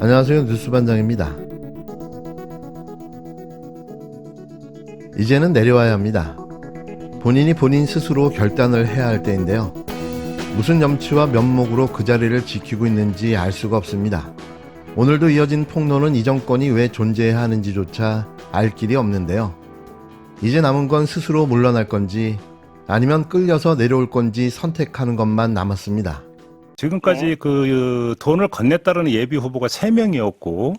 안녕하세요. 뉴스반장입니다. 이제는 내려와야 합니다. 본인이 본인 스스로 결단을 해야 할 때인데요. 무슨 염치와 면목으로 그 자리를 지키고 있는지 알 수가 없습니다. 오늘도 이어진 폭로는 이 정권이 왜 존재해야 하는지조차 알 길이 없는데요. 이제 남은 건 스스로 물러날 건지 아니면 끌려서 내려올 건지 선택하는 것만 남았습니다. 지금까지 그 돈을 건넸다는 예비 후보가 3명이었고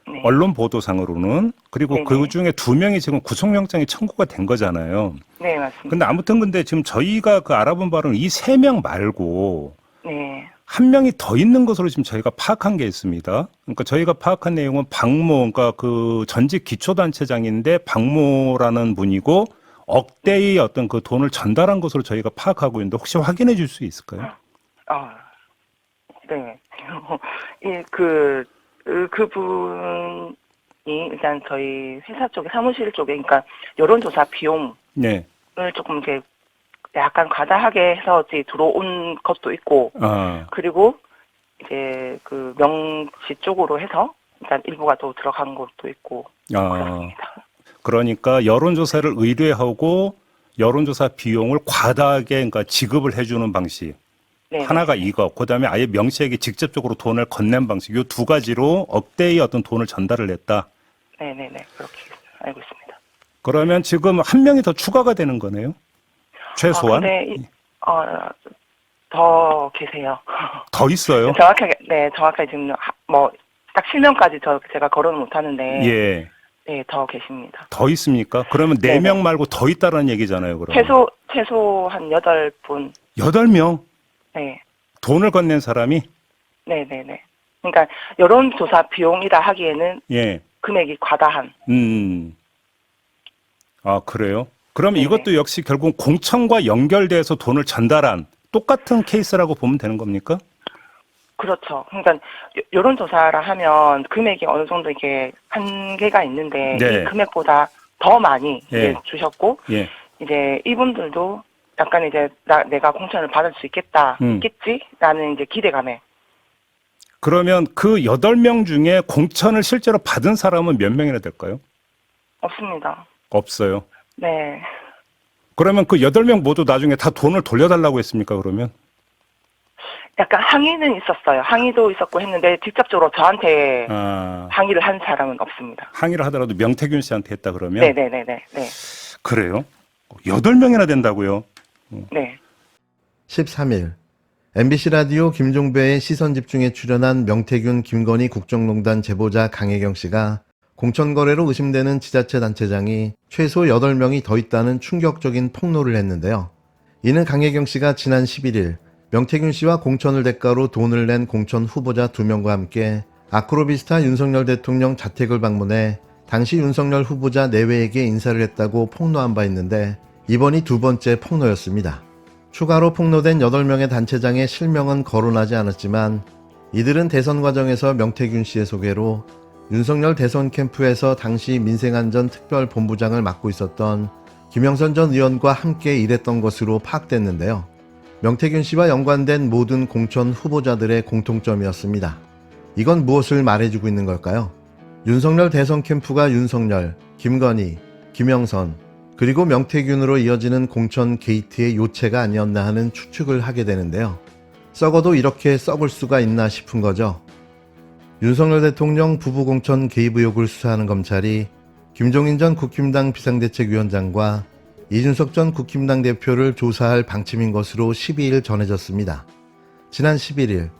네. 언론 보도상으로는 그리고 네네. 그 중에 2명이 지금 구속영장이 청구가 된 거잖아요. 네, 맞습니다. 근데 아무튼 지금 저희가 그 알아본 바로는 이 3명 말고 네. 한 명이 더 있는 것으로 지금 저희가 파악한 게 있습니다. 그러니까 저희가 파악한 내용은 박모, 그러니까 그 전직 기초단체장인데 박모라는 분이고 억대의 어떤 그 돈을 전달한 것으로 저희가 파악하고 있는데 혹시 확인해 줄 수 있을까요? 네. 예, 그분이 일단 저희 회사 쪽에, 사무실 쪽에, 그러니까 여론조사 비용을 네. 조금 이제 약간 과다하게 해서 이제 들어온 것도 있고, 아, 그리고 이제 그 명시 쪽으로 해서 일단 일부가 또 들어간 것도 있고, 그렇습니다. 그러니까 여론조사를 의뢰하고 여론조사 비용을 과다하게 그러니까 지급을 해주는 방식. 네. 하나가 이거, 그다음에 아예 명시에게 직접적으로 돈을 건넨 방식. 이 두 가지로 억대의 어떤 돈을 전달을 했다. 네네네. 그렇게 알고 있습니다. 그러면 지금 한 명이 더 추가가 되는 거네요. 최소한. 근데 더 계세요. 더 있어요. 정확하게 지금 딱 실명까지 제가 거론을 못 하는데, 예. 네, 더 계십니다. 더 있습니까? 그러면 네네. 4명 말고 더 있다는 얘기잖아요, 그러면. 최소 한 8분. 8명? 네. 돈을 건넨 사람이? 네네네. 그러니까 여론조사 비용이라 하기에는 예. 금액이 과다한. 아, 그래요? 그럼 네네. 이것도 역시 결국 공천과 연결돼서 돈을 전달한 똑같은 케이스라고 보면 되는 겁니까? 그렇죠. 그러니까 여론조사라 하면 금액이 어느 정도 이게 한계가 있는데, 네. 이 금액보다 더 많이 예. 이제 주셨고, 예. 이제 이분들도 약간 이제 내가 공천을 받을 수 있겠지라는 이제 기대감에. 그러면 그 8명 중에 공천을 실제로 받은 사람은 몇 명이나 될까요? 없습니다. 없어요. 네. 그러면 그 8명 모두 나중에 다 돈을 돌려달라고 했습니까, 그러면? 약간 항의는 있었어요. 항의도 있었고 했는데 직접적으로 저한테 항의를 한 사람은 없습니다. 항의를 하더라도 명태균 씨한테 했다 그러면? 네네네네. 네. 그래요? 8명이나 된다고요? 네. 13일 MBC 라디오 김종배의 시선집중에 출연한 명태균 김건희 국정농단 제보자 강혜경 씨가 공천거래로 의심되는 지자체 단체장이 최소 8명이 더 있다는 충격적인 폭로를 했는데요. 이는 강혜경 씨가 지난 11일 명태균 씨와 공천을 대가로 돈을 낸 공천 후보자 2명과 함께 아크로비스타 윤석열 대통령 자택을 방문해 당시 윤석열 후보자 내외에게 인사를 했다고 폭로한 바 있는데 이번이 두 번째 폭로였습니다. 추가로 폭로된 8명의 단체장의 실명은 거론하지 않았지만 이들은 대선 과정에서 명태균 씨의 소개로 윤석열 대선 캠프에서 당시 민생안전 특별본부장을 맡고 있었던 김영선 전 의원과 함께 일했던 것으로 파악됐는데요. 명태균 씨와 연관된 모든 공천 후보자들의 공통점이었습니다. 이건 무엇을 말해주고 있는 걸까요? 윤석열 대선 캠프가 윤석열, 김건희, 김영선, 그리고 명태균으로 이어지는 공천 게이트의 요체가 아니었나 하는 추측을 하게 되는데요. 썩어도 이렇게 썩을 수가 있나 싶은 거죠. 윤석열 대통령 부부 공천 개입 의혹을 수사하는 검찰이 김종인 전 국힘당 비상대책위원장과 이준석 전 국힘당 대표를 조사할 방침인 것으로 12일 전해졌습니다. 지난 11일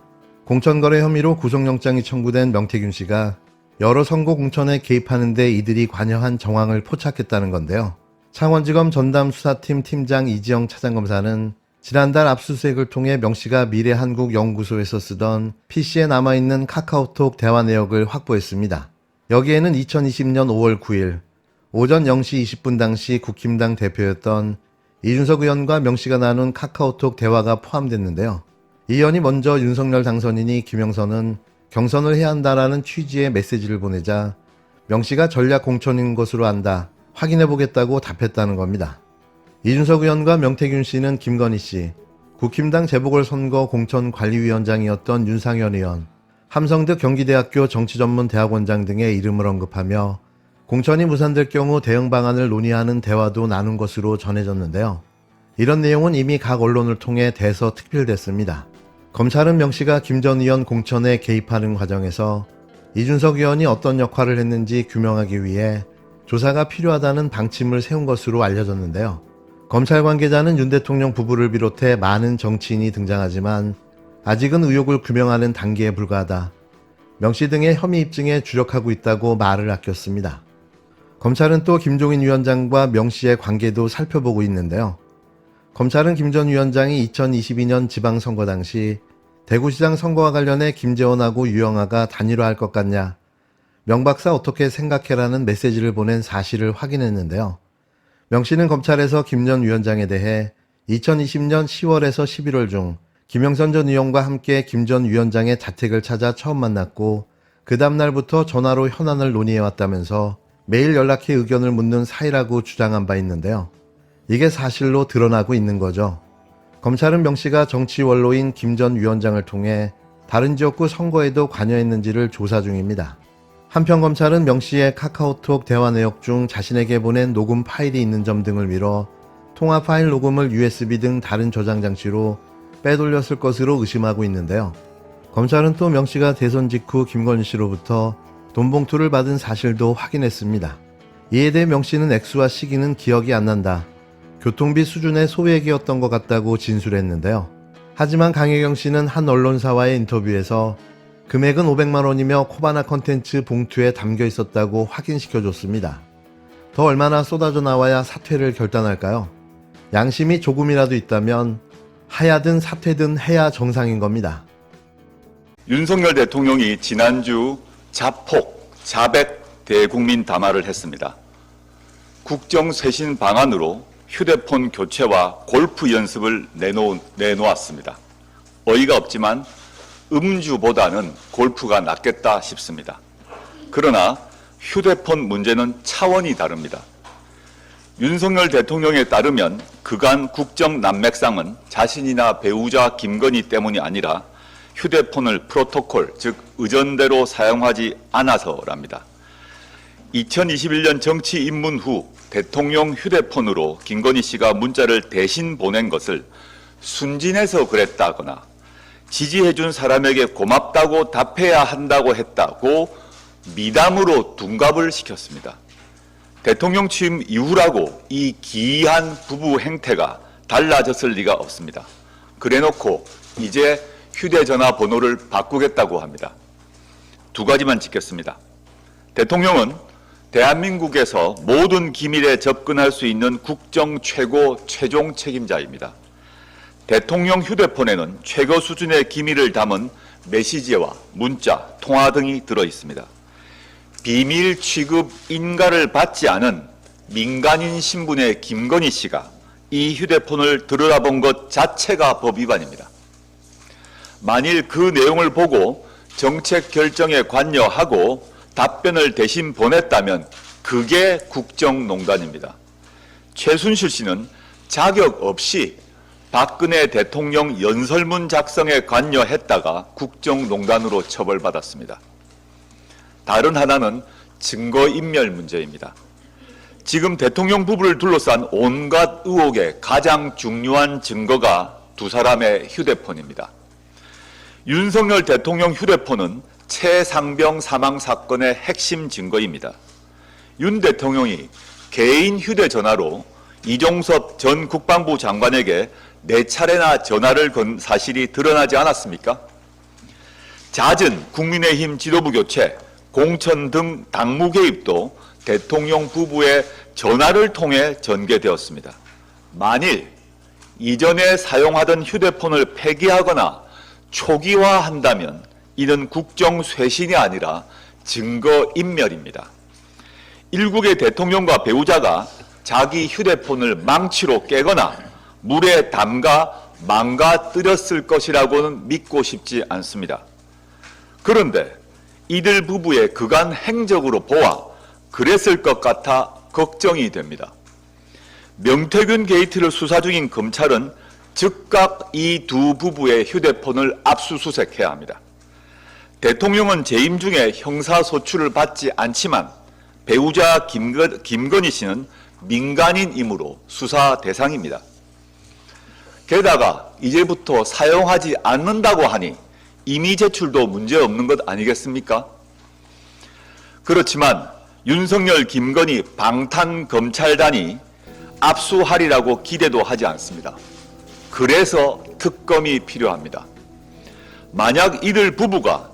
공천거래 혐의로 구속영장이 청구된 명태균 씨가 여러 선거 공천에 개입하는 데 이들이 관여한 정황을 포착했다는 건데요. 창원지검 전담수사팀 팀장 이지영 차장검사는 지난달 압수수색을 통해 명 씨가 미래한국연구소에서 쓰던 PC에 남아있는 카카오톡 대화 내역을 확보했습니다. 여기에는 2020년 5월 9일 오전 0시 20분 당시 국힘당 대표였던 이준석 의원과 명 씨가 나눈 카카오톡 대화가 포함됐는데요. 이 의원이 먼저 윤석열 당선인이 김영선은 경선을 해야 한다라는 취지의 메시지를 보내자 명 씨가 전략 공천인 것으로 안다, 확인해보겠다고 답했다는 겁니다. 이준석 의원과 명태균 씨는 김건희 씨, 국힘당 재보궐선거 공천관리위원장이었던 윤상현 의원, 함성득 경기대학교 정치전문대학원장 등의 이름을 언급하며 공천이 무산될 경우 대응 방안을 논의하는 대화도 나눈 것으로 전해졌는데요. 이런 내용은 이미 각 언론을 통해 대서특필됐습니다. 검찰은 명 씨가 김 전 의원 공천에 개입하는 과정에서 이준석 의원이 어떤 역할을 했는지 규명하기 위해 조사가 필요하다는 방침을 세운 것으로 알려졌는데요. 검찰 관계자는 윤 대통령 부부를 비롯해 많은 정치인이 등장하지만 아직은 의혹을 규명하는 단계에 불과하다. 명 씨 등의 혐의 입증에 주력하고 있다고 말을 아꼈습니다. 검찰은 또 김종인 위원장과 명 씨의 관계도 살펴보고 있는데요. 검찰은 김 전 위원장이 2022년 지방선거 당시 대구시장 선거와 관련해 김재원하고 유영아가 단일화할 것 같냐, 명 박사 어떻게 생각해라는 메시지를 보낸 사실을 확인했는데요. 명 씨는 검찰에서 김 전 위원장에 대해 2020년 10월에서 11월 중 김영선 전 의원과 함께 김 전 위원장의 자택을 찾아 처음 만났고 그 다음날부터 전화로 현안을 논의해왔다면서 매일 연락해 의견을 묻는 사이라고 주장한 바 있는데요. 이게 사실로 드러나고 있는 거죠. 검찰은 명 씨가 정치 원로인 김 전 위원장을 통해 다른 지역구 선거에도 관여했는지를 조사 중입니다. 한편 검찰은 명 씨의 카카오톡 대화 내역 중 자신에게 보낸 녹음 파일이 있는 점 등을 미뤄 통화 파일 녹음을 USB 등 다른 저장 장치로 빼돌렸을 것으로 의심하고 있는데요. 검찰은 또 명 씨가 대선 직후 김건희 씨로부터 돈 봉투를 받은 사실도 확인했습니다. 이에 대해 명 씨는 액수와 시기는 기억이 안 난다. 교통비 수준의 소액이었던 것 같다고 진술했는데요. 하지만 강혜경 씨는 한 언론사와의 인터뷰에서 금액은 500만 원이며 코바나 컨텐츠 봉투에 담겨 있었다고 확인시켜줬습니다. 더 얼마나 쏟아져 나와야 사퇴를 결단할까요? 양심이 조금이라도 있다면 하야든 사퇴든 해야 정상인 겁니다. 윤석열 대통령이 지난주 자백 대국민 담화를 했습니다. 국정쇄신 방안으로 휴대폰 교체와 골프 연습을 내놓았습니다. 어이가 없지만 음주보다는 골프가 낫겠다 싶습니다. 그러나 휴대폰 문제는 차원이 다릅니다. 윤석열 대통령에 따르면 그간 국정 난맥상은 자신이나 배우자 김건희 때문이 아니라 휴대폰을 프로토콜, 즉 의전대로 사용하지 않아서랍니다. 2021년 정치 입문 후 대통령 휴대폰으로 김건희 씨가 문자를 대신 보낸 것을 순진해서 그랬다거나 지지해준 사람에게 고맙다고 답해야 한다고 했다고 미담으로 둔갑을 시켰습니다. 대통령 취임 이후라고 이 기이한 부부 행태가 달라졌을 리가 없습니다. 그래놓고 이제 휴대전화 번호를 바꾸겠다고 합니다. 두 가지만 짚겠습니다. 대통령은 대한민국에서 모든 기밀에 접근할 수 있는 국정 최종 책임자입니다. 대통령 휴대폰에는 최고 수준의 기밀을 담은 메시지와 문자, 통화 등이 들어 있습니다. 비밀 취급 인가를 받지 않은 민간인 신분의 김건희 씨가 이 휴대폰을 들여다본 것 자체가 법 위반입니다. 만일 그 내용을 보고 정책 결정에 관여하고 답변을 대신 보냈다면 그게 국정농단입니다. 최순실 씨는 자격 없이 박근혜 대통령 연설문 작성에 관여했다가 국정농단으로 처벌받았습니다. 다른 하나는 증거인멸 문제입니다. 지금 대통령 부부를 둘러싼 온갖 의혹의 가장 중요한 증거가 두 사람의 휴대폰입니다. 윤석열 대통령 휴대폰은 최상병 사망 사건의 핵심 증거입니다. 윤 대통령이 개인 휴대전화로 이종섭 전 국방부 장관에게 4차례나 전화를 건 사실이 드러나지 않았습니까? 잦은 국민의힘 지도부 교체, 공천 등 당무 개입도 대통령 부부의 전화를 통해 전개되었습니다. 만일 이전에 사용하던 휴대폰을 폐기하거나 초기화한다면 이는 국정쇄신이 아니라 증거인멸입니다. 일국의 대통령과 배우자가 자기 휴대폰을 망치로 깨거나 물에 담가 망가뜨렸을 것이라고는 믿고 싶지 않습니다. 그런데 이들 부부의 그간 행적으로 보아 그랬을 것 같아 걱정이 됩니다. 명태균 게이트를 수사 중인 검찰은 즉각 이 두 부부의 휴대폰을 압수수색해야 합니다. 대통령은 재임 중에 형사소출을 받지 않지만 배우자 김건희 씨는 민간인이므로 수사 대상입니다. 게다가 이제부터 사용하지 않는다고 하니 이미 제출도 문제없는 것 아니겠습니까? 그렇지만 윤석열, 김건희 방탄검찰단이 압수하리라고 기대도 하지 않습니다. 그래서 특검이 필요합니다. 만약 이들 부부가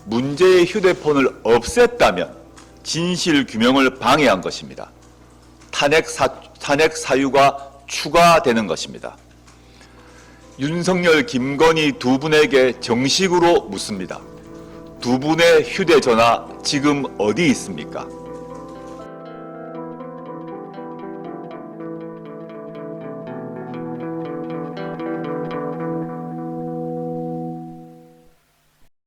문제의 휴대폰을 없앴다면 진실 규명을 방해한 것입니다. 탄핵 사유가 추가되는 것입니다. 윤석열, 김건희 두 분에게 정식으로 묻습니다. 두 분의 휴대전화 지금 어디 있습니까?